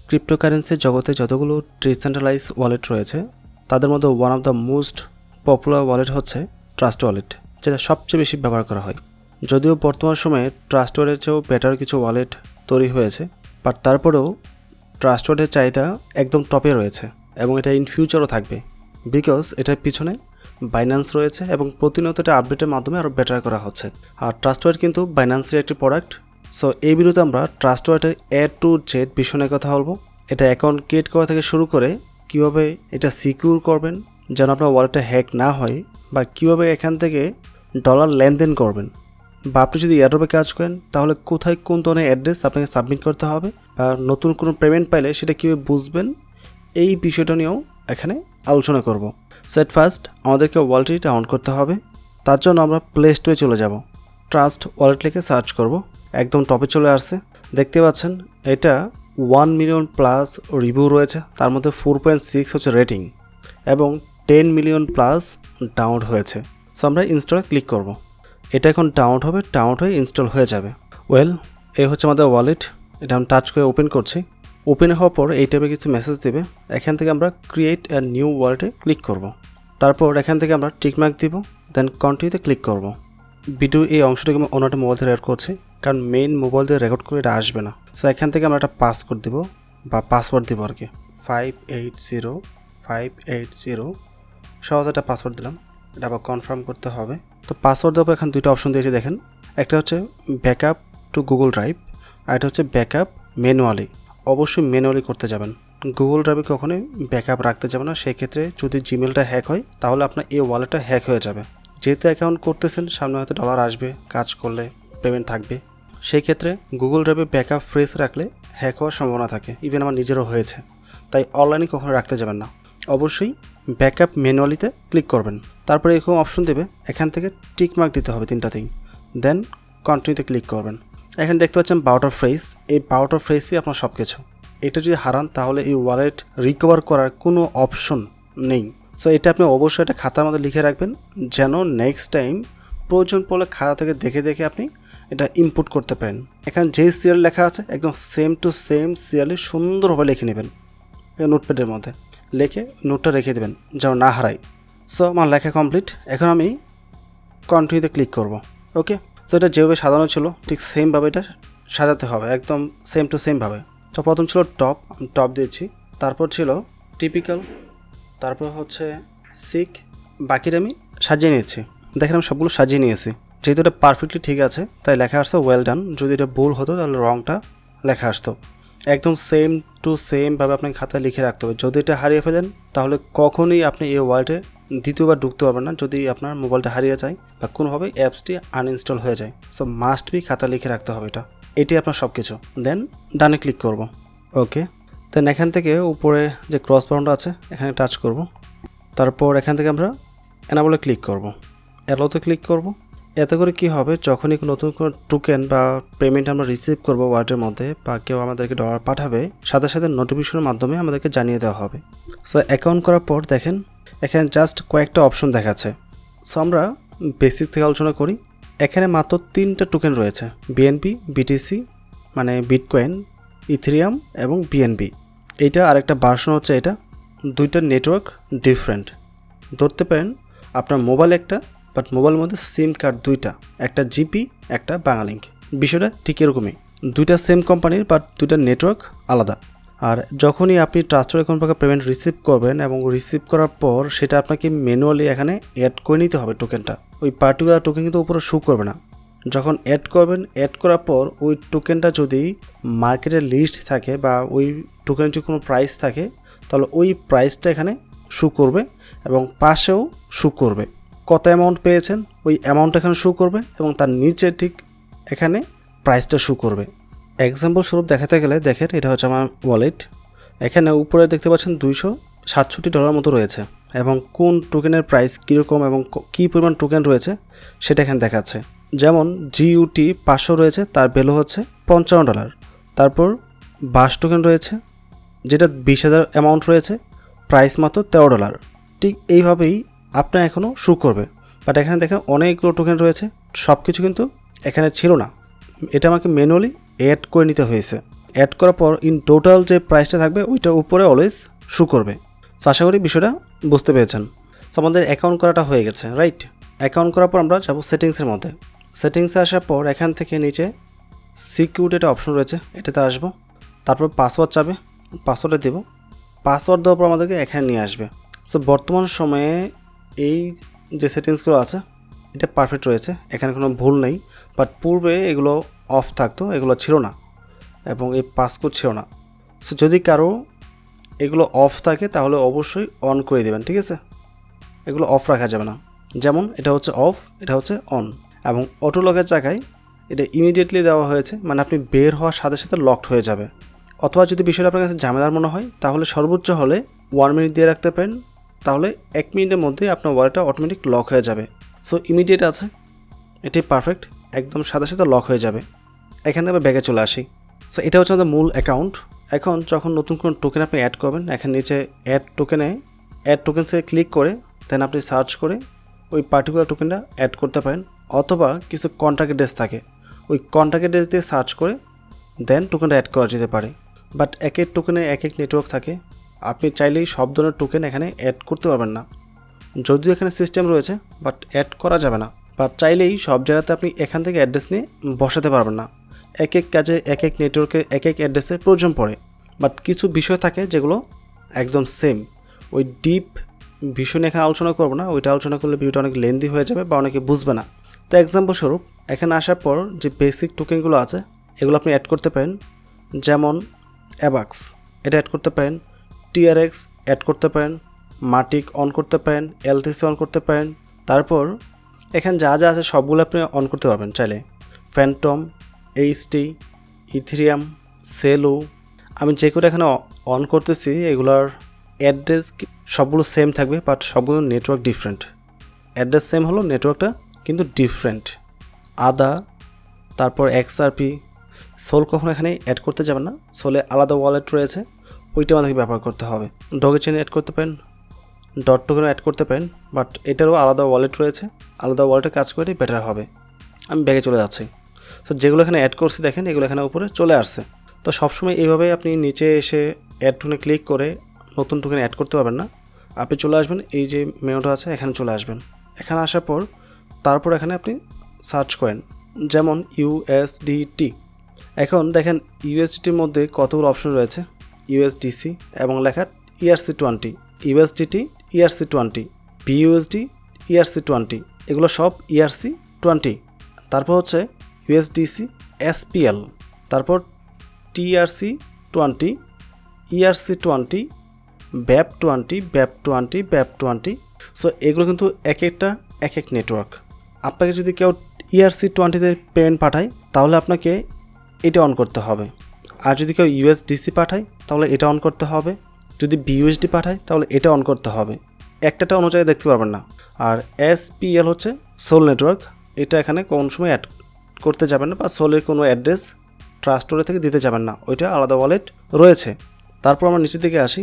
Cryptocurrency জগতে যতগুলো decentralise wallet রয়েছে তাদের মধ্যে one of the most popular wallet হচ্ছে ট্রাস্ট ওয়ালেট, যেটা সবচেয়ে বেশি ব্যবহার করা হয়। যদিও বর্তমান সময়ে ট্রাস্ট ওয়ালেটের চেয়েও বেটার কিছু ওয়ালেট তৈরি হয়েছে, বাট তারপরেও ট্রাস্ট ওয়ালেটের চাহিদা একদম টপে রয়েছে এবং এটা ইন ফিউচারও থাকবে, বিকজ এটার পিছনে বাইন্যান্স রয়েছে এবং প্রতিনিয়ত এটা আপডেটের মাধ্যমে আরও বেটার করা হচ্ছে। আর ট্রাস্ট ওয়ালেট কিন্তু বাইন্যান্সের একটি প্রোডাক্ট। সো এই ভিডিওতে আমরা ট্রাস্ট ওয়ালেটের টু জেড বিষয় নিয়ে কথা বলবো। এটা অ্যাকাউন্ট ক্রিয়েট করা থেকে শুরু করে কীভাবে এটা সিকিউর করবেন যেন আপনার ওয়ালেটটা হ্যাক না হয়, বা কীভাবে এখান থেকে ডলার লেনদেন করবেন, বা আপনি যদি এয়ারড্রপে কাজ করেন তাহলে কোথায় কোন ধরনের অ্যাড্রেস আপনাকে সাবমিট করতে হবে, বা নতুন কোনো পেমেন্ট পাইলে সেটা কীভাবে বুঝবেন, এই বিষয়টা নিয়েও এখানে আলোচনা করব। সেট ফার্স্ট আমাদেরকে ওয়ালেটটি ডাউনলোড করতে হবে। তার জন্য আমরা প্লে স্টোরে চলে যাব, ট্রাস্ট ওয়ালেট লিখে সার্চ করব। একদম টপে চলে আসছে, দেখতে পাচ্ছেন এটা 1 মিলিয়ন প্লাস রিভিউ রয়েছে, তার মধ্যে 4.6 হচ্ছে রেটিং এবং 10 মিলিয়ন প্লাস ডাউনলোড হয়েছে। সো আমরা ইনস্টলে ক্লিক করব। এটা এখন ডাউনলোড হবে, ডাউনলোড হয়ে ইনস্টল হয়ে যাবে। ওয়েল, এই হচ্ছে আমাদের ওয়ালেট। এটা আমি টাচ করে ওপেন করছি। ওপেন হওয়ার পর এই টাইপের কিছু মেসেজ দেবে। এখান থেকে আমরা ক্রিয়েট এ নিউ ওয়ালেটে ক্লিক করব। তারপর এখান থেকে আমরা টিকমার্ক দিব, দেন কন্টিনিউতে ক্লিক করব। ভিডিও এই অংশটাকে আমি অন্যটা মোবাইল দিয়ে রেকর্ড করছি, কারণ মেইন মোবাইল দিয়ে রেকর্ড করে এটা আসবে না। সো এখান থেকে আমরা একটা পাসওয়ার্ড দিব বা পাসওয়ার্ড দিব আর কি, 580 সহজ একটা পাসওয়ার্ড দিলাম। এটা আবার কনফার্ম করতে হবে। তো পাসওয়ার্ড দেওয়ার পর এখানে দুটো অপশন দিয়েছে দেখেন, একটা হচ্ছে ব্যাকআপ টু গুগল ড্রাইভ, আর এটা হচ্ছে ব্যাকআপ ম্যানুয়ালি। অবশ্যই ম্যানুয়ালি করতে যাবেন, গুগল ড্রাইভে কখনোই ব্যাকআপ রাখতে যাবে না। সেক্ষেত্রে যদি জিমেলটা হ্যাক হয় তাহলে আপনার এই ওয়ালেটটা হ্যাক হয়ে যাবে। যেহেতু অ্যাকাউন্ট করতেছেন, সামনে হয়তো ডলার আসবে, কাজ করলে পেমেন্ট থাকবে, সেই ক্ষেত্রে গুগল ড্রাইভে ব্যাকআপ ফ্রেশ রাখলে হ্যাক হওয়ার সম্ভাবনা থাকে। ইভেন আমার নিজেরও হয়েছে, তাই অনলাইনে কখনো রাখতে যাবেন না। অবশ্যই ব্যাকআপ ম্যানুয়ালিতে ক্লিক করবেন। তারপরে এরকম অপশন দেবে, এখান থেকে টিক মার্ক দিতে হবে তিনটাতেই, দেন কন্টিনিউতে ক্লিক করবেন। এখানে দেখতে পাচ্ছেন 12টা ফ্রেজ। এই 12টা ফ্রেজই আপনার সব কিছু। এটা যদি হারান তাহলে এই ওয়ালেট রিকভার করার কোনো অপশন নেই। সো এটা আপনি অবশ্যই একটা খাতার মধ্যে লিখে রাখবেন, যেন নেক্সট টাইম প্রয়োজন পড়লে খাতা থেকে দেখে দেখে আপনি এটা ইনপুট করতে পারেন। এখানে যে সিরিয়াল লেখা আছে একদম সেম টু সেম সিরিয়ালে সুন্দরভাবে লিখে নেবেন নোটপ্যাডের মধ্যে, লিখে নোটটা রেখে দেবেন যেন না হারাই। সো আমার লেখা কমপ্লিট। এখন আমি কন্টিনিউতে ক্লিক করব। ওকে, সো এটা যেভাবে সাজানো ছিল ঠিক সেমভাবে এটা সাজাতে হবে, একদম সেম টু সেমভাবে। তো প্রথম ছিল টপ দিয়েছি, তারপর ছিল টিপিক্যাল, তারপর হচ্ছে সিক, বাকিটা আমি সাজিয়ে নিয়েছি। দেখেন আমি সবগুলো সাজিয়ে নিয়েছি। যেহেতু এটা পারফেক্টলি ঠিক আছে তাই লেখা আসতো ওয়েল ডান। যদি এটা ভুল হতো তাহলে রংটা লেখা আসতো। একদম সেম টু সেমভাবে আপনাকে খাতায় লিখে রাখতে হবে। যদি এটা হারিয়ে ফেলেন তাহলে কখনোই আপনি এই ওয়ালেটে দ্বিতীয়বার ঢুকতে পারবেন না, যদি আপনার মোবাইলটা হারিয়ে যায় বা কোনোভাবে অ্যাপসটি আনইনস্টল হয়ে যায়। সো মাস্ট বি খাতা লিখে রাখতে হবে এটাই আপনার সব কিছু। দেন ডানে ক্লিক করব। ওকে, দেন এখান থেকে উপরে যে ক্রস বাটনটা আছে এখানে টাচ করব। তারপর এখান থেকে আমরা এনাবলে ক্লিক করব, অ্যালোতে ক্লিক করব। এতে করে কি হবে, যখনই নতুন কোনো টোকেন বা পেমেন্ট আমরা রিসিভ করব ওয়ালেটের মধ্যে, বা কেউ আমাদেরকে ডলার পাঠাবে, সাথে সাথে নোটিফিকেশনের মাধ্যমে আমাদেরকে জানিয়ে দেওয়া হবে। সো অ্যাকাউন্ট করার পর দেখেন এখানে জাস্ট কয়েকটা অপশন দেখাচ্ছে। সো আমরা বেসিক থেকে আলোচনা করি। এখানে মাত্র 3টা টোকেন রয়েছে, বিএনবি, বিটিসি মানে বিটকয়েন, ইথেরিয়াম এবং বিএনবি। এইটা আরেকটা ভার্সন হচ্ছে এটা। দুইটা নেটওয়ার্ক ডিফারেন্ট ধরতে পারেন। আপনার মোবাইল একটা, বাট মোবাইলের মধ্যে সিম কার্ড দুইটা, একটা জিপি একটা বাংলালিংক। বিষয়টা ঠিক এরকমই, দুইটা সেম কোম্পানির বাট দুইটা নেটওয়ার্ক আলাদা। আর যখনই আপনি ট্রাস্টের কোনো প্রকার পেমেন্ট রিসিভ করবেন এবং রিসিভ করার পর সেটা আপনাকে ম্যানুয়ালি এখানে অ্যাড করে নিতে হবে টোকেনটা। ওই পার্টিকুলার টোকেন কিন্তু উপরে শো করবে না। যখন অ্যাড করবেন, অ্যাড করার পর ওই টোকেনটা যদি মার্কেটের লিস্ট থাকে বা ওই টোকেনের যদি কোনো প্রাইস থাকে তাহলে ওই প্রাইসটা এখানে শো করবে এবং পাশেও শো করবে। কত অ্যামাউন্ট পেয়েছেন ওই অ্যামাউন্টটা এখানে শো করবে এবং তার নিচে ঠিক এখানে প্রাইসটা শো করবে। এক্সাম্পল স্বরূপ দেখাতে গেলে দেখেন এটা হচ্ছে আমার ওয়ালেট। এখানে উপরে দেখতে পাচ্ছেন $267 মতো রয়েছে এবং কোন টোকেনের প্রাইস কীরকম এবং কী পরিমাণ টোকেন রয়েছে সেটা এখানে দেখাচ্ছে। যেমন জিইউটি 500 রয়েছে, তার ভ্যালু হচ্ছে $55। তারপর বাস টোকেন রয়েছে যেটা 20,000 অ্যামাউন্ট রয়েছে, প্রাইস মাত্র $13। ঠিক এইভাবেই আপনার এখনও শো করবে। বাট এখানে দেখেন অনেকগুলো টোকেন রয়েছে, সব কিছু কিন্তু এখানে ছিল না। এটা আমাকে ম্যানুয়ালি অ্যাড করে নিতে হয়েছে। অ্যাড করার পর ইন টোটাল যে প্রাইসটা থাকবে ওইটা উপরে অলওয়েজ শো করবে। তো আশা করি বিষয়টা বুঝতে পেরেছেন। তো আমাদের অ্যাকাউন্ট করাটা হয়ে গেছে, রাইট? অ্যাকাউন্ট করার পর আমরা যাবো সেটিংসের মধ্যে। সেটিংসে আসার পর এখান থেকে নিচে সিকিউরিটি একটা অপশন রয়েছে, এটাতে আসবো। তারপর পাসওয়ার্ড চাবে, পাসওয়ার্ডে দেবো। পাসওয়ার্ড দেওয়ার পর আমাদেরকে এখানে নিয়ে আসবে। সো বর্তমান সময়ে এই যে সেটিংসগুলো আছে এটা পারফেক্ট রয়েছে, এখানে কোনো ভুল নেই। বাট পূর্বে এগুলো অফ থাকতো, এগুলো ছিল না এবং এই পাসকোড ছিল না। সো যদি কারো এগুলো অফ থাকে তাহলে অবশ্যই অন করে দেবেন, ঠিক আছে? এগুলো অফ রাখা যাবে না। যেমন এটা হচ্ছে অফ, এটা হচ্ছে অন। এবং অটো লকের জায়গায় এটা ইমিডিয়েটলি দেওয়া হয়েছে, মানে আপনি বের হওয়ার সাথে সাথে লকড হয়ে যাবে। অথবা যদি বিষয়টা আপনার কাছে ঝামেলার মনে হয় তাহলে সর্বোচ্চ হলে 1 মিনিট দিয়ে রাখতে পারেন, তাহলে 1 মিনিটের মধ্যে আপনার ওয়ালেটটা অটোমেটিক লক হয়ে যাবে। সো ইমিডিয়েট আছে, এটি পারফেক্ট, একদম সাথে সাথে লক হয়ে যাবে। এখান থেকে ব্যাগে চলে আসি। সো এটা হচ্ছে আমাদের মূল অ্যাকাউন্ট। এখন যখন নতুন কোনো টোকেন আপনি অ্যাড করবেন, এখানে নিচে অ্যাড টোকেনসে ক্লিক করে দেন আপনি সার্চ করে ওই পার্টিকুলার টোকেনটা অ্যাড করতে পারেন। অথবা কিছু কন্ট্যাক্ট অ্যাড্রেস থাকে, ওই কন্ট্যাক্ট অ্যাড্রেস দিয়ে সার্চ করে দেন টোকেনটা অ্যাড করা যেতে পারে। বাট এক এক টোকেনে এক এক নেটওয়ার্ক থাকে, আপনি চাইলেই সব ধরনের টোকেন এখানে অ্যাড করতে পারবেন না। যদিও এখানে সিস্টেম রয়েছে বাট অ্যাড করা যাবে না। বাট চাইলেই সব জায়গাতে আপনি এখান থেকে অ্যাড্রেস নিয়ে বসাতে পারবেন না। এক এক কাজে এক এক নেটওয়ার্কে এক এক অ্যাড্রেসের প্রয়োজন পড়ে। বাট কিছু বিষয় থাকে যেগুলো একদম সেম। ওই ডিপ বিষয় নিয়ে এখানে আলোচনা করবো না, ওইটা আলোচনা করলে ভিডিওটা অনেক লেন্দি হয়ে যাবে বা অনেকে বুঝবে না। তো এক্সাম্পল স্বরূপ এখানে আসার পর যে বেসিক টোকেনগুলো আছে এগুলো আপনি অ্যাড করতে পারেন। যেমন অ্যাবাক্স, এটা অ্যাড করতে পারেন। টিআরএক্স অ্যাড করতে পারেন। মাটিক অন করতে পারেন। এলটিসি অন করতে পারেন। তারপর এখানে যা যা আছে সবগুলো আপনি অন করতে পারবেন চাইলে। ফ্যান্টম, এইচটি, ইথেরিয়াম, সেলো, আমি যে করে এখানে অন করতেছি এগুলোর অ্যাড্রেস সবগুলো সেম থাকবে, বাট সবগুলো নেটওয়ার্ক ডিফারেন্ট। অ্যাড্রেস সেম হলো, নেটওয়ার্কটা কিন্তু ডিফারেন্ট। আদা, তারপর এক্সআরপি, সোল কখনো এখানে অ্যাড করতে যাবেন না। সোলে আলাদা ওয়ালেট রয়েছে, ওইটা আমাদেরকে ব্যবহার করতে হবে। ডগে চেন অ্যাড করতে পারেন, ডট টোকেনও অ্যাড করতে পারেন, বাট এটারও আলাদা ওয়ালেট রয়েছে, আলাদা ওয়ালেটে কাজ করে বেটার হবে। আমি ব্যাগে চলে যাচ্ছি। তো যেগুলো এখানে অ্যাড করছি দেখেন এগুলো এখানে উপরে চলে আসছে। তো সবসময় এইভাবে আপনি নিচে এসে অ্যাড টোনে ক্লিক করে নতুন টোকেন অ্যাড করতে পারবেন না। আপনি চলে আসবেন এই যে মেনুটা আছে এখানে চলে আসবেন। এখানে আসার পর তারপর এখানে আপনি সার্চ করেন, যেমন ইউএসডিটি। এখন দেখেন ইউএসডিটির মধ্যে কতগুলো অপশন রয়েছে। ইউএসডিসি এবং লেখা ERC20, USDT ERC20, BUSD ERC20, এগুলো সব ERC20। তারপর হচ্ছে ইউএসডিসি SPL, তারপর TRC20, ERC20, BAP20, BAP20, BAP20। So এগুলো কিন্তু এক একটা এক এক নেটওয়ার্ক। আপনাকে যদি কেউ ERC20তে পেমেন্ট পাঠায় তাহলে আপনাকে এটা অন করতে হবে। আর যদি কেউ ইউএসডিসি পাঠায় তাহলে এটা অন করতে হবে। যদি বিইউএসডি পাঠায় তাহলে এটা অন করতে হবে। একটা অনুযায়ী দেখতে পারবেন না। আর SPL হচ্ছে সোল নেটওয়ার্ক, এটা এখানে কোন সময় অ্যাড করতে যাবেন না, বা সোলের কোনো অ্যাড্রেস ট্রাস্টওয়ালে থেকে দিতে যাবেন না, ওইটা আলাদা ওয়ালেট রয়েছে। তারপর আমরা নিচের দিকে আসি।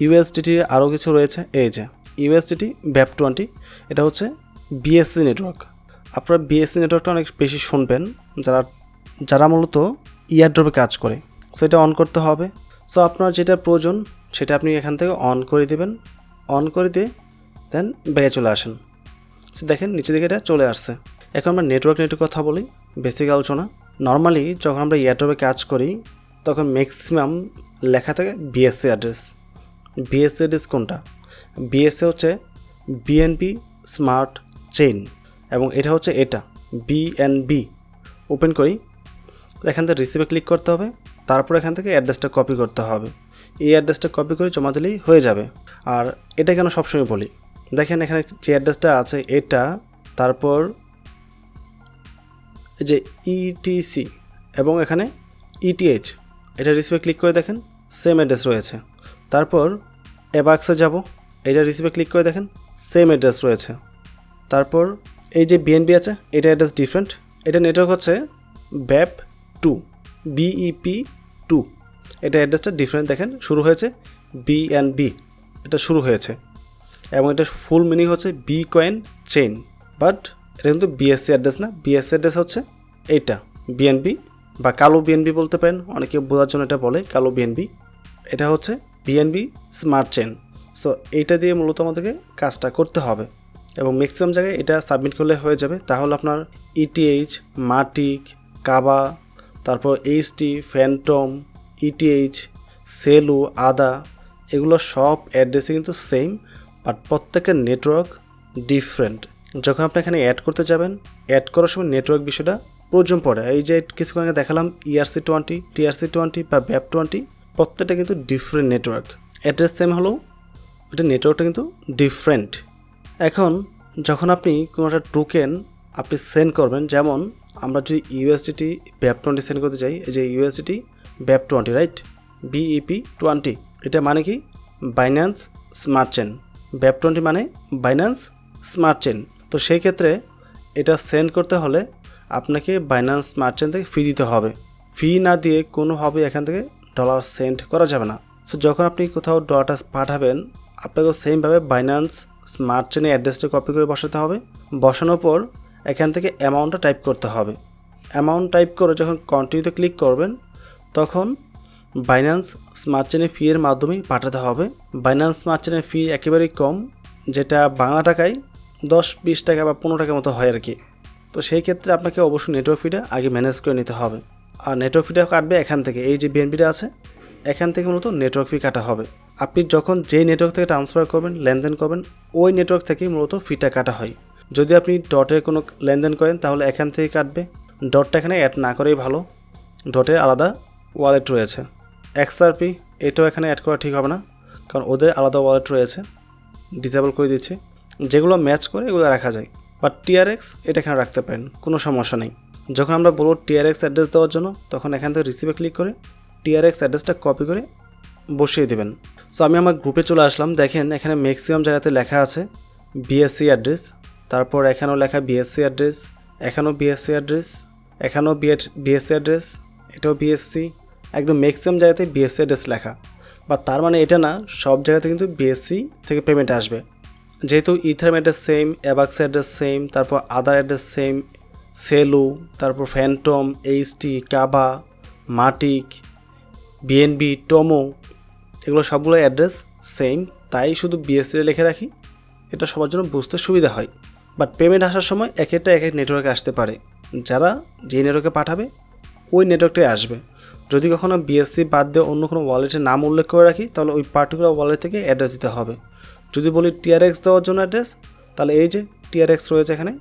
ইউএসডিটি আরও কিছু রয়েছে, এই যে ইউএসডিটি BAP20, এটা হচ্ছে বিএসসি নেটওয়ার্ক। আপনারা বিএসসি নেটওয়ার্কটা অনেক বেশি শুনবেন যারা মূলত ইয়ারড্রপে কাজ করে। সো এটা অন করতে হবে। সো আপনার যেটা প্রয়োজন সেটা আপনি এখান থেকে অন করে দেবেন। অন করে দিয়ে দেন ব্যাগে চলে আসেন। সো দেখেন নিচে দিকে এটা চলে আসছে। এখন আমরা নেটওয়ার্ক কথা বলি, বেসিক আলোচনা। নর্মালি যখন আমরা ইয়ারড্রপে কাজ করি তখন ম্যাক্সিমাম লেখা থাকে বিএসসি অ্যাড্রেস। বিএসসি অ্যাড্রেস কোনটা? বিএসসি হচ্ছে বিএনবি স্মার্ট চেইন, এবং এটা হচ্ছে এটা বিএনবি। ওপেন করি, এখান থেকে রিসিভে ক্লিক করতে হবে। তারপর এখান থেকে অ্যাড্রেসটা কপি করতে হবে। এই অ্যাড্রেসটা কপি করে জমা দিলেই হয়ে যাবে। আর এটা কেন সবসময় বলি, দেখেন এখানে যে অ্যাড্রেসটা আছে এটা, তারপর এই যে ইটিসি এবং এখানে ইটিএইচ, এটা রিসিভে ক্লিক করে দেখেন সেম অ্যাড্রেস রয়েছে। তারপর অ্যাবাক্সে যাব, এটা রিসিভে ক্লিক করে দেখেন সেম অ্যাড্রেস রয়েছে। তারপর এই যে বিএনবি আছে এটা অ্যাড্রেস ডিফারেন্ট, এটা নেটওয়ার্ক হচ্ছে BAP2, BEP2, এটা অ্যাড্রেসটা ডিফারেন্ট। দেখেন শুরু হয়েছে BNB, এটা শুরু হয়েছে, এবং এটা ফুল মিনিং হচ্ছে বি কয়েন চেইন। বাট এটা কিন্তু বিএসসি অ্যাড্রেস না, বিএসসি অ্যাড্রেস হচ্ছে এইটা BNB বা কালো বিএনবি বলতে পারেন, অনেকে বোঝার জন্য এটা বলে কালো বিএনবি। এটা হচ্ছে বিএনবি স্মার্ট চেন। সো এইটা দিয়ে মূলত আমাদেরকে কাজটা করতে হবে এবং ম্যাক্সিমাম জায়গায় এটা সাবমিট করলে হয়ে যাবে। তাহলে আপনার ইটিএইচ, মাটিক, কাবা, তারপর এইচটি, ফ্যান্টম, ইটিএইচ, সেলু, আদা, এগুলো সব অ্যাড্রেসে কিন্তু সেম, বাট প্রত্যেকের নেটওয়ার্ক ডিফারেন্ট। যখন আপনি এখানে অ্যাড করতে যাবেন, অ্যাড করার সময় নেটওয়ার্ক বিষয়টা প্রয়োজন পড়ে। এই যে কিছুক্ষণ আগে দেখালাম ERC20, TRC20 বা BAP20, প্রত্যেকটা কিন্তু ডিফারেন্ট নেটওয়ার্ক। অ্যাড্রেস সেম হলেও এটা নেটওয়ার্কটা কিন্তু ডিফারেন্ট। এখন যখন আপনি কোনো একটা টোকেন আপনি সেন্ড করবেন, যেমন আমরা যদি USDT BAP20 সেন্ড করতে চাই, এই যে USDT BAP20, রাইট, BEP20, এটা মানে কি বাইন্যান্স স্মার্ট চেন। BAP20 মানে বাইন্যান্স স্মার্ট চেন। তো সেই ক্ষেত্রে এটা সেন্ড করতে হলে আপনাকে বাইন্যান্স স্মার্ট চেন থেকে ফি দিতে হবে। ফি না দিয়ে কোনোভাবে এখান থেকে ডলার সেন্ড করা যাবে না। সো যখন আপনি কোথাও ডলারটা পাঠাবেন, আপনাকেও সেমভাবে বাইন্যান্স স্মার্ট চেনে অ্যাড্রেসটা কপি করে বসাতে হবে। বসানোর পর এখান থেকে অ্যামাউন্টটা টাইপ করতে হবে। অ্যামাউন্ট টাইপ করে যখন কন্টিনিউতে ক্লিক করবেন, তখন বাইন্যান্স স্মার্ট চেনে ফি এর মাধ্যমেই পাঠাতে হবে। বাইন্যান্স স্মার্ট চেনের ফি একেবারেই কম, যেটা বাংলা টাকায় 10-20 টাকা বা 15 টাকার মতো হয় আর কি। তো সেই ক্ষেত্রে আপনাকে অবশ্যই নেটওয়ার্ক ফিটা আগে ম্যানেজ করে নিতে হবে। আর নেটওয়ার্ক ফিটা কাটবে এখান থেকে, এই যে বিএনপিটা আছে এখান থেকে মূলত নেটওয়ার্ক ফি কাটা হবে। আপনি যখন যেই নেটওয়ার্ক থেকে ট্রান্সফার করবেন, লেনদেন করবেন, ওই নেটওয়ার্ক থেকেই মূলত ফিটা কাটা হয়। যদি আপনি ডটের কোনো লেনদেন করেন তাহলে এখান থেকে কাটবে। ডটটা এখানে অ্যাড না করেই ভালো, ডটের আলাদা ওয়ালেট রয়েছে। XRP এটাও এখানে অ্যাড করা ঠিক হবে না, কারণ ওদের আলাদা ওয়ালেট রয়েছে, ডিসেবল করে দিচ্ছে। যেগুলো ম্যাচ করে এগুলো রাখা যায়। বাট TRX এটা এখানে রাখতে পারেন, কোনো সমস্যা নেই। যখন আমরা বলবো TRX অ্যাড্রেস দেওয়ার জন্য, তখন এখান থেকে রিসিভে ক্লিক করে TRX অ্যাড্রেসটা কপি করে বসিয়ে দেবেন। সো আমি আমার গ্রুপে চলে আসলাম। দেখেন এখানে ম্যাক্সিমাম জায়গাতে লেখা আছে BSC অ্যাড্রেস, তারপর এখানেও লেখা BSC অ্যাড্রেস, এখানেও BSC অ্যাড্রেস, এখানেও BSC অ্যাড্রেস, এটাও BSC, একদম ম্যাক্সিমাম জায়গাতে BSC অ্যাড্রেস লেখা। বা তার মানে এটা না সব জায়গাতে কিন্তু BSC থেকে পেমেন্ট আসবে। যেহেতু Ethereum address same, Avax address same, তারপর আদার অ্যাড্রেস সেম, সেলু, তারপর Fantom, HT, Kava, Matic, BNB, টোমো, এগুলো সবগুলো অ্যাড্রেস সেম, তাই শুধু BSC লিখে রাখি, এটা সবার জন্য বুঝতে সুবিধা হয়। বাট পেমেন্ট আসার সময় এক একটা এক এক নেটওয়ার্কে আসতে পারে। যারা যে নেটওয়ার্কে পাঠাবে ওই নেটওয়ার্কটাই আসবে। যদি কখনো BSC বাদ দিয়ে অন্য কোনো ওয়ালেটের নাম উল্লেখ করে রাখি, তাহলে ওই পার্টিকুলার ওয়ালেট থেকে অ্যাড্রেস দিতে হবে। যদি বলি TRX দেওয়ার জন্য অ্যাড্রেস, তাহলে এই যে TRX রয়েছে এখানে,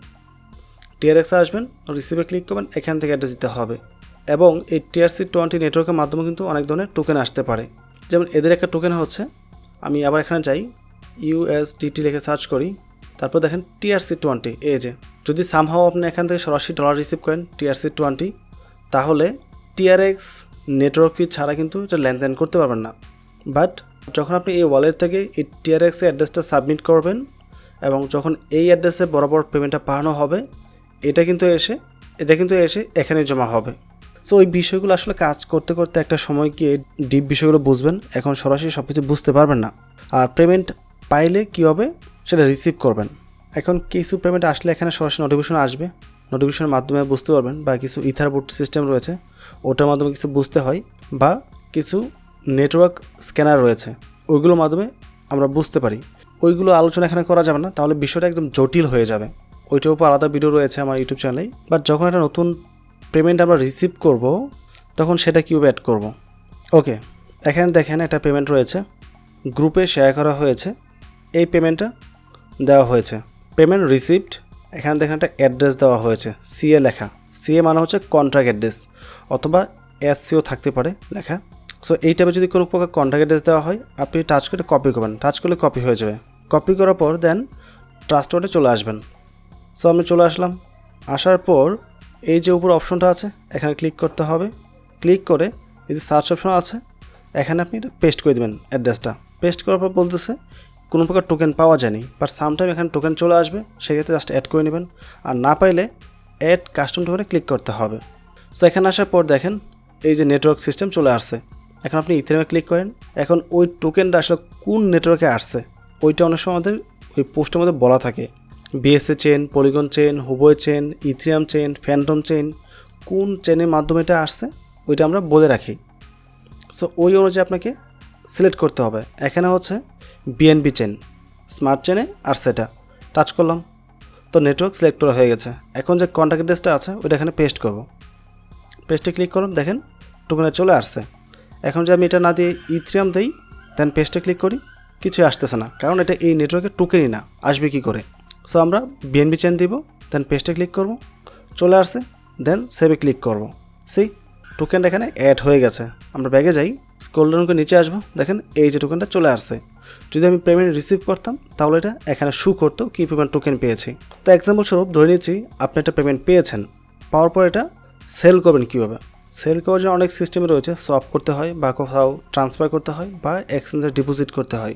TRX আসবেন, রিসিভে ক্লিক করবেন, এখান থেকে অ্যাড্রেস দিতে হবে। এবং এই TRC20 নেটওয়ার্কের মাধ্যমে কিন্তু অনেক ধরনের টোকেন আসতে পারে। যেমন এদের একটা টোকেন হচ্ছে, আমি আবার এখানে যাই, USDT লিখে সার্চ করি, তারপর দেখেন TRC20, এই যে যদি সামহাও আপনি এখান থেকে সরাসরি ডলার রিসিভ করেন TRC20, তাহলে TRX নেটওয়ার্ক ফি ছাড়া কিন্তু এটা লেনদেন করতে পারবেন না। বাট যখন আপনি এই ওয়ালেট থেকে এই TRX এর অ্যাড্রেসটা সাবমিট করবেন এবং যখন এই অ্যাড্রেসে বরাবর পেমেন্টটা পাঠানো হবে, এটা কিন্তু এসে এখানে জমা হবে। সো ওই বিষয়গুলো আসলে কাজ করতে করতে একটা সময় গিয়ে ডিপ বিষয়গুলো বুঝবেন, এখন সরাসরি সব কিছু বুঝতে পারবেন না। আর পেমেন্ট পাইলে কী হবে সেটা রিসিভ করবেন। এখন কিছু পেমেন্ট আসলে এখানে সরাসরি নোটিফিকেশন আসবে, নোটিফিকেশনের মাধ্যমে বুঝতে পারবেন, বা কিছু ইথারবোর্ড সিস্টেম রয়েছে ওটার মাধ্যমে কিছু বুঝতে হয়, বা কিছু নেটওয়ার্ক স্ক্যানার রয়েছে ওইগুলোর মাধ্যমে আমরা বুঝতে পারি। ওইগুলো আলোচনা এখানে করা যাবে না, তাহলে বিষয়টা একদম জটিল হয়ে যাবে। ওইটার উপর আলাদা ভিডিও রয়েছে আমার ইউটিউব চ্যানেলে। বাট যখন একটা নতুন পেমেন্ট আমরা রিসিভ করব, তখন সেটা কীভাবে অ্যাড করব। ওকে, এখানে দেখেন একটা পেমেন্ট রয়েছে, গ্রুপে শেয়ার করা হয়েছে, এই পেমেন্টটা দেওয়া হয়েছে, পেমেন্ট রিসিভড। এখানে দেখেন একটা অ্যাড্রেস দেওয়া হয়েছে, CA লেখা। CA মানে হচ্ছে কন্ট্রাক্ট অ্যাড্রেস, অথবা SCO থাকতে পারে লেখা। সো এই টাইপের যদি কোনো প্রকার কন্ট্রাক্ট অ্যাড্রেস দেওয়া হয়, আপনি টাচ করে কপি করবেন, টাচ করলে কপি হয়ে যাবে। কপি করার পর দেন ট্রাস্টওয়ালেটে চলে আসবেন। সো আমি চলে আসলাম। আসার পর এই যে উপর অপশনটা আছে এখানে ক্লিক করতে হবে। ক্লিক করে এই যে সার্চ অপশন আছে, এখানে আপনি এটা পেস্ট করে দেবেন অ্যাড্রেসটা। পেস্ট করার পর বলতেছে কোনো প্রকার টোকেন পাওয়া যায়নি, বাট সামটাইম এখানে টোকেন চলে আসবে, সেক্ষেত্রে জাস্ট অ্যাড করে নেবেন। আর না পাইলে অ্যাড কাস্টম টোকেনে ক্লিক করতে হবে। সো এখানে আসার পর দেখেন এই যে নেটওয়ার্ক সিস্টেম চলে আসছে। এখন আপনি ইথেরিয়ামে ক্লিক করেন। এখন ওই টোকেনটা আসলে কোন নেটওয়ার্কে আসছে ওইটা অনেক সময় আমাদের ওই পোস্টের মধ্যে বলা থাকে, BSC chain, Polygon chain, Huobi chain, Ethereum chain, Fantom chain, কোন চেনের মাধ্যমে এটা আসছে ওইটা আমরা বলে রাখি। সো ওই অনুযায়ী আপনাকে সিলেক্ট করতে হবে। এখানে হচ্ছে বিএনবি চেন, স্মার্ট চেনে আর সেটা টাচ করলাম, তো নেটওয়ার্ক সিলেক্ট করা হয়ে গেছে। এখন যে কন্ট্যাক্ট অ্যাড্রেসটা আছে ওইটা এখানে পেস্ট করব। পেস্টে ক্লিক করুন, দেখেন টোকেনে চলে আসছে। এখন যে আমি এটা না দিয়ে ইথিরিয়াম দিই, দেন পেস্টে ক্লিক করি, কিছুই আসতেছে না, কারণ এটা এই নেটওয়ার্কের টোকেনই না, আসবে কী করে। সো আমরা বিএনবি চেন দিব, দেন পেস্টে ক্লিক করব, চলে আসছে, দেন সেভে ক্লিক করব। সেই টোকেনটা এখানে অ্যাড হয়ে গেছে। আমরা ব্যাগে যাই, স্ক্রল ডাউন করে নিচে আসবো, দেখেন এই যে টোকেনটা চলে আসছে। যদি আমি পেমেন্ট রিসিভ করতাম তাহলে এটা এখানে শু করতো কী পেমেন্ট টোকেন পেয়েছি। তো এক্সাম্পল স্বরূপ ধরে নিচ্ছি আপনি একটা পেমেন্ট পেয়েছেন, পাওয়ার পর এটা সেল করবেন কীভাবে। সেল করার জন্য অনেক সিস্টেম রয়েছে, সোয়াপ করতে হয় বা কোথাও ট্রান্সফার করতে হয় বা এক্সচেঞ্জে ডিপোজিট করতে হয়।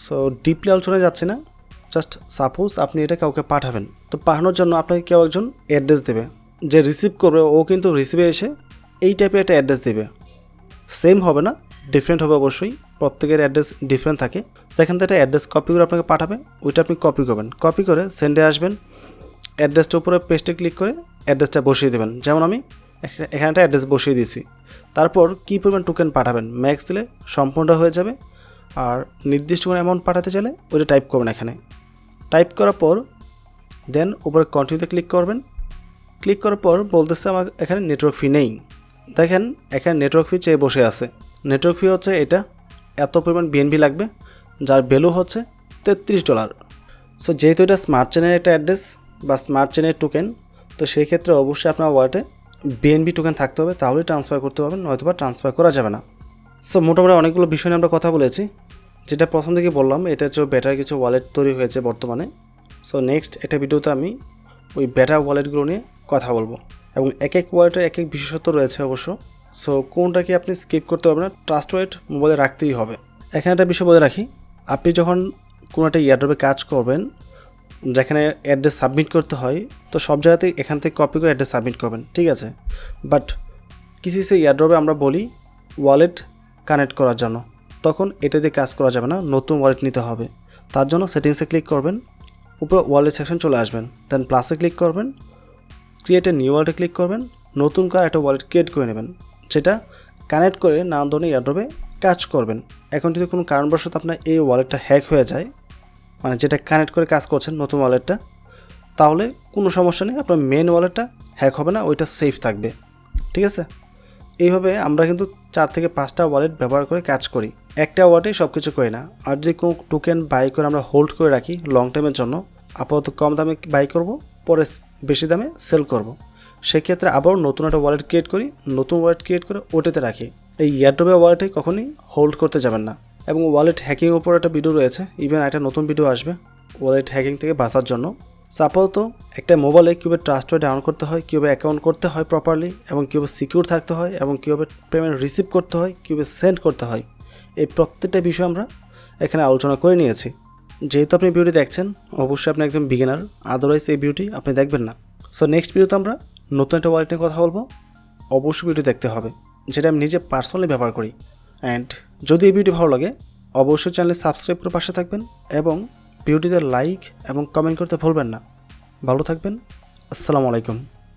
সো ডিপলি আলোচনা যাচ্ছে না, জাস্ট সাপোজ আপনি এটা কাউকে পাঠাবেন, তো পাঠানোর জন্য আপনাকে কেউ একজন অ্যাড্রেস দেবে, যে রিসিভ করবে ও কিন্তু রিসিভে এসে এই টাইপের একটা অ্যাড্রেস দেবে। সেম হবে না, ডিফারেন্ট হবে অবশ্যই, প্রত্যেকের অ্যাড্রেস ডিফারেন্ট থাকে। সেখান থেকে একটা অ্যাড্রেস কপি করে আপনাকে পাঠাবে, ওইটা আপনি কপি করবেন, কপি করে সেন্ডে আসবেন, অ্যাড্রেসটার উপরে পেস্টে ক্লিক করে অ্যাড্রেসটা বসিয়ে দেবেন। যেমন আমি এখানে একটা অ্যাড্রেস বসিয়ে দিয়েছি। তারপর কী পরিমাণ টোকেন পাঠাবেন ম্যাক্স দিলে সম্পূর্ণ হয়ে যাবে। আর নির্দিষ্ট কোনো অ্যামাউন্ট পাঠাতে চাইলে ওইটা টাইপ করবেন এখানে। টাইপ করার পর দেন উপরে কন্টিনিউতে ক্লিক করবেন। ক্লিক করার পর বলতেছে আমার এখানে নেটওয়ার্ক ফি নেই। দেখেন এখানে নেটওয়ার্ক ফি চেয়ে বসে আছে। নেটওয়ার্ক ফি হচ্ছে এটা, এত পরিমাণ বিএনবি লাগবে, যার ভ্যালু হচ্ছে $33। সো যেহেতু এটা স্মার্ট চেনের একটা অ্যাড্রেস বা স্মার্ট চেনের টোকেন, তো সেই ক্ষেত্রে অবশ্যই আপনার ওয়ালেটে বিএনবি টোকেন থাকতে হবে, তাহলেই ট্রান্সফার করতে পারবেন, নয়তো বা ট্রান্সফার করা যাবে না। সো মোটামুটি অনেকগুলো বিষয় নিয়ে আমরা কথা বলেছি। যেটা প্রথম থেকে বললাম, এটা হচ্ছে বেটার কিছু ওয়ালেট তৈরি হয়েছে বর্তমানে। সো নেক্সট একটা ভিডিওতে আমি ওই বেটার ওয়ালেটগুলো নিয়ে কথা বলবো, এবং এক এক ওয়ালেটের এক এক বিশেষত্ব রয়েছে অবশ্য। সো কোনটাকে আপনি স্কিপ করতে পারবেন না, ট্রাস্টওয়েট মোবাইলে রাখতেই হবে। এখানে একটা বিষয় বলে রাখি, আপনি যখন কোনো একটা ইয়ারড্রপে কাজ করবেন, যেখানে অ্যাড্রেস সাবমিট করতে হয়, তো সব জায়গাতেই এখান থেকে কপি করে অ্যাড্রেস সাবমিট করবেন, ঠিক আছে। বাট কিছু কিছু ইয়ারড্রপে আমরা বলি ওয়ালেট কানেক্ট করার জন্য, তখন এটা দিয়ে কাজ করা যাবে না, নতুন ওয়ালেট নিতে হবে। তার জন্য সেটিংসে ক্লিক করবেন, উপরে ওয়ালেট সেকশন চলে আসবেন, দেন প্লাসে ক্লিক করবেন, ক্রিয়েট এ নিউ ওয়ালেটে ক্লিক করবেন, নতুন করে একটা ওয়ালেট ক্রিয়েট করে নেবেন, সেটা কানেক্ট করে নানান ধরনের ইয়ারড্রপে কাজ করবেন। এখন যদি কোনো কারণবশত আপনার এই ওয়ালেটটা হ্যাক হয়ে যায়, মানে যেটা কানেক্ট করে কাজ করছেন নতুন ওয়ালেটটা, তাহলে কোনো সমস্যা নেই, আপনার মেন ওয়ালেটটা হ্যাক হবে না, ওইটা সেফ থাকবে, ঠিক আছে। এইভাবে আমরা কিন্তু 4 থেকে 5টা ওয়ালেট ব্যবহার করে কাজ করি, একটা ওয়ালেটেই সব কিছু করি না। আর যদি কোনো টোকেন বাই করে আমরা হোল্ড করে রাখি লং টাইমের জন্য, আপাতত কম দামে বাই করব, পরে বেশি দামে সেল করব, সেক্ষেত্রে আবার নতুন একটা ওয়ালেট ক্রিয়েট করি, নতুন ওয়ালেট ক্রিয়েট করে ওটাতে রাখি। এই ইয়ারড্রপে ওয়ালেটে কখনোই হোল্ড করতে যাবেন না। এবং ওয়ালেট হ্যাকিংয়ের উপর একটা ভিডিও রয়েছে, ইভেন একটা নতুন ভিডিও আসবে ওয়ালেট হ্যাকিং থেকে বাঁচার জন্য। সো আপাতত একটা মোবাইলে কীভাবে ট্রাস্টওয়েট ডাউন করতে হয়, কীভাবে অ্যাকাউন্ট করতে হয় প্রপারলি, এবং কীভাবে সিকিউর থাকতে হয়, এবং কীভাবে পেমেন্ট রিসিভ করতে হয়, কীভাবে সেন্ড করতে হয়, এই প্রত্যেকটা বিষয় আমরা এখানে আলোচনা করে নিয়েছি। যেহেতু আপনি ভিডিওটি দেখছেন, অবশ্যই আপনি একজন বিগিনার, আদারওয়াইজ এই ভিডিওটি আপনি দেখবেন না। সো নেক্সট ভিডিওতে আমরা নতুন একটা ওয়ালেট নিয়ে কথা বলবো, অবশ্যই ভিডিও দেখতে হবে, যেটা আমি নিজে পার্সোনালি ব্যবহার করি। অ্যান্ড যদি এই ভিডিও ভালো লাগে, অবশ্যই চ্যানেলে সাবস্ক্রাইব করে পাশে থাকবেন, এবং ভিডিওটিতে লাইক এবং কমেন্ট করতে ভুলবেন না। ভালো থাকবেন, আসসালামু আলাইকুম।